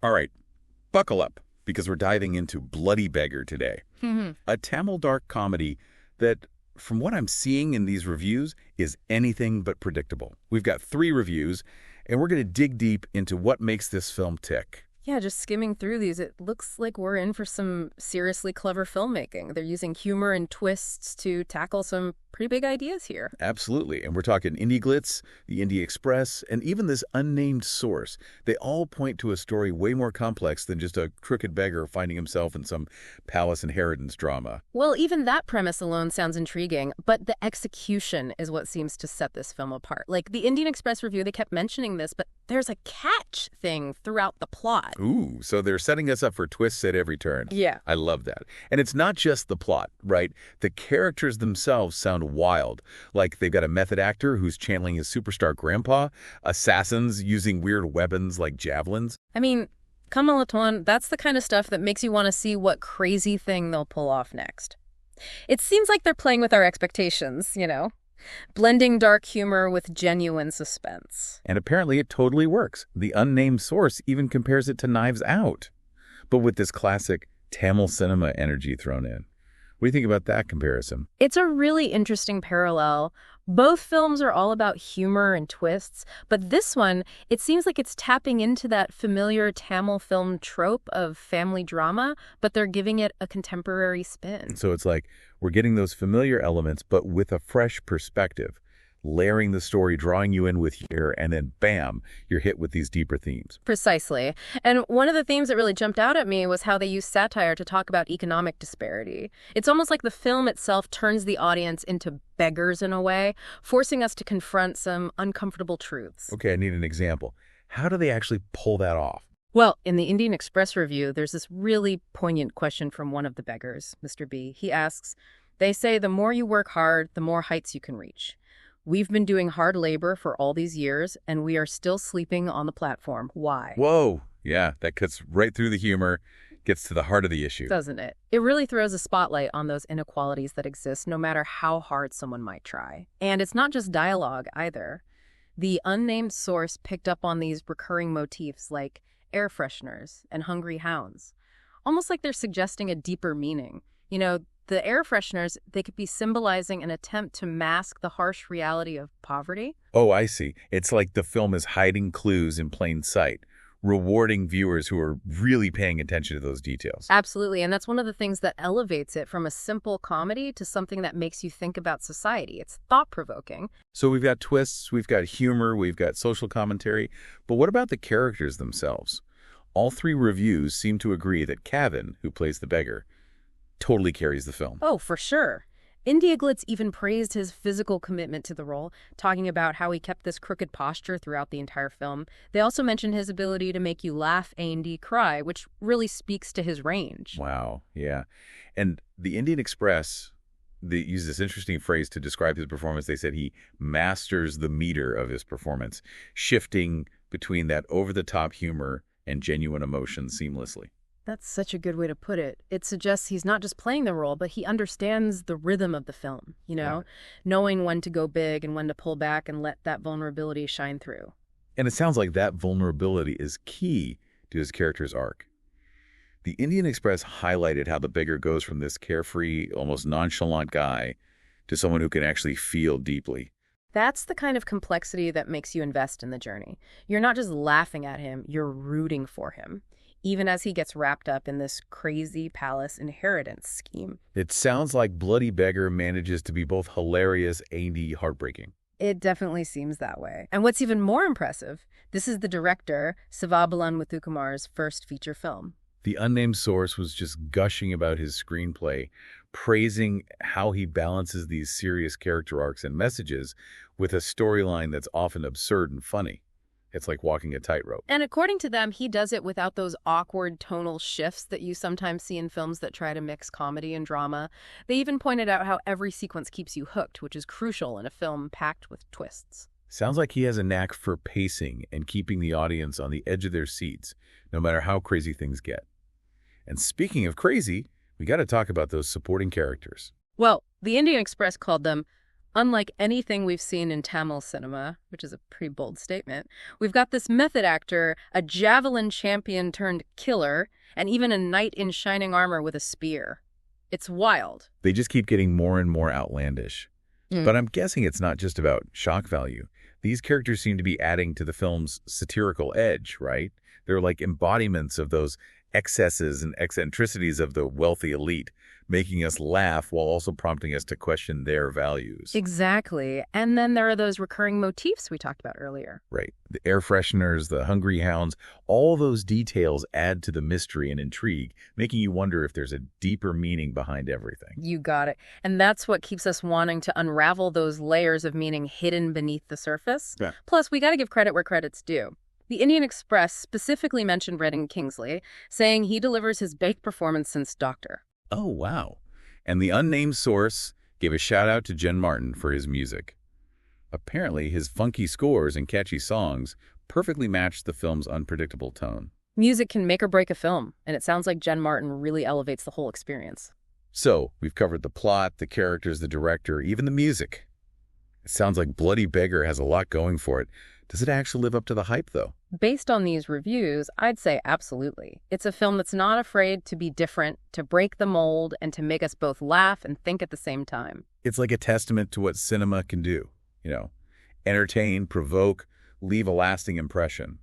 All right, buckle up, because we're diving into Bloody Beggar today. A Tamil dark comedy that, from what I'm seeing in these reviews, is anything but predictable. We've got 3 reviews, and we're going to dig deep into what makes this film tick. Yeah, just skimming through these, it looks like we're in for some seriously clever filmmaking. They're using humor and twists to tackle some pretty big ideas here. Absolutely. And we're talking Indie Glitz, the Indie Express, and even this unnamed source. They all point to a story way more complex than just a crooked beggar finding himself in some palace inheritance drama. Well, even that premise alone sounds intriguing, but the execution is what seems to set this film apart. Like the Indian Express review, they kept mentioning this, but there's a catch thing throughout the plot. Ooh, so they're setting us up for twists at every turn. Yeah. I love that. And it's not just the plot, right? The characters themselves sound wild. Like they've got a method actor who's channeling his superstar grandpa, assassins using weird weapons like javelins. I mean, Kamalaton, that's the kind of stuff that makes you want to see what crazy thing they'll pull off next. It seems like they're playing with our expectations, blending dark humor with genuine suspense. And apparently it totally works. The unnamed source even compares it to Knives Out, but with this classic Tamil cinema energy thrown in. What do you think about that comparison? It's a really interesting parallel. Both films are all about humor and twists, but this one, it seems like it's tapping into that familiar Tamil film trope of family drama, but they're giving it a contemporary spin. So it's like we're getting those familiar elements, but with a fresh perspective, layering the story, drawing you in with here, and then bam, you're hit with these deeper themes. Precisely. And one of the themes that really jumped out at me was how they use satire to talk about economic disparity. It's almost like the film itself turns the audience into beggars in a way, forcing us to confront some uncomfortable truths. Okay, I need an example. How do they actually pull that off? Well, in the Indian Express review, there's this really poignant question from one of the beggars, Mr. B. He asks, "They say the more you work hard, the more heights you can reach. We've been doing hard labor for all these years, and we are still sleeping on the platform. Why?" Whoa. Yeah, that cuts right through the humor, gets to the heart of the issue. Doesn't it? It really throws a spotlight on those inequalities that exist no matter how hard someone might try. And it's not just dialogue either. The unnamed source picked up on these recurring motifs like air fresheners and hungry hounds, almost like they're suggesting a deeper meaning. The air fresheners, they could be symbolizing an attempt to mask the harsh reality of poverty. Oh, I see. It's like the film is hiding clues in plain sight, rewarding viewers who are really paying attention to those details. Absolutely, and that's one of the things that elevates it from a simple comedy to something that makes you think about society. It's thought-provoking. So we've got twists, we've got humor, we've got social commentary, but what about the characters themselves? All 3 reviews seem to agree that Kavin, who plays the beggar, totally carries the film. Oh, for sure. India Glitz even praised his physical commitment to the role, talking about how he kept this crooked posture throughout the entire film. They also mentioned his ability to make you laugh and cry, which really speaks to his range. Wow, yeah. And the Indian Express, they use this interesting phrase to describe his performance. They said he masters the meter of his performance, shifting between that over-the-top humor and genuine emotion seamlessly. That's such a good way to put it. It suggests he's not just playing the role, but he understands the rhythm of the film, Right. knowing when to go big and when to pull back and let that vulnerability shine through. And it sounds like that vulnerability is key to his character's arc. The Indian Express highlighted how the beggar goes from this carefree, almost nonchalant guy to someone who can actually feel deeply. That's the kind of complexity that makes you invest in the journey. You're not just laughing at him, you're rooting for him, even as he gets wrapped up in this crazy palace inheritance scheme. It sounds like Bloody Beggar manages to be both hilarious and heartbreaking. It definitely seems that way. And what's even more impressive, this is the director, Sivabalan Dilipkumar's first feature film. The unnamed source was just gushing about his screenplay, praising how he balances these serious character arcs and messages with a storyline that's often absurd and funny. It's like walking a tightrope. And according to them, he does it without those awkward tonal shifts that you sometimes see in films that try to mix comedy and drama. They even pointed out how every sequence keeps you hooked, which is crucial in a film packed with twists. Sounds like he has a knack for pacing and keeping the audience on the edge of their seats, no matter how crazy things get. And speaking of crazy, we got to talk about those supporting characters. Well, the Indian Express called them Unlike anything we've seen in Tamil cinema, which is a pretty bold statement, we've got this method actor, a javelin champion turned killer, and even a knight in shining armor with a spear. It's wild. They just keep getting more and more outlandish. But I'm guessing it's not just about shock value. These characters seem to be adding to the film's satirical edge, right? They're like embodiments of those excesses and eccentricities of the wealthy elite, making us laugh while also prompting us to question their values. Exactly. And then there are those recurring motifs we talked about earlier. Right. The air fresheners, the hungry hounds, all those details add to the mystery and intrigue, making you wonder if there's a deeper meaning behind everything. You got it. And that's what keeps us wanting to unravel those layers of meaning hidden beneath the surface. Yeah. Plus, we got to give credit where credit's due. The Indian Express specifically mentioned Redding Kingsley, saying he delivers his best performance since Doctor. Oh, wow. And the unnamed source gave a shout-out to Jen Martin for his music. Apparently, his funky scores and catchy songs perfectly matched the film's unpredictable tone. Music can make or break a film, and it sounds like Jen Martin really elevates the whole experience. So, we've covered the plot, the characters, the director, even the music. It sounds like Bloody Beggar has a lot going for it. Does it actually live up to the hype, though? Based on these reviews, I'd say absolutely. It's a film that's not afraid to be different, to break the mold, and to make us both laugh and think at the same time. It's like a testament to what cinema can do, entertain, provoke, leave a lasting impression.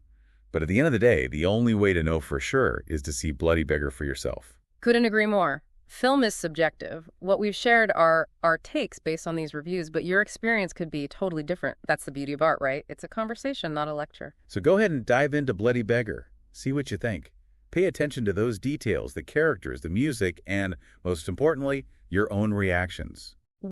But at the end of the day, the only way to know for sure is to see Bloody Beggar for yourself. Couldn't agree more. Film is subjective. What we've shared are our takes based on these reviews, but your experience could be totally different. That's the beauty of art, right? It's a conversation, not a lecture. So go ahead and dive into Bloody Beggar. See what you think. Pay attention to those details, the characters, the music, and, most importantly, your own reactions.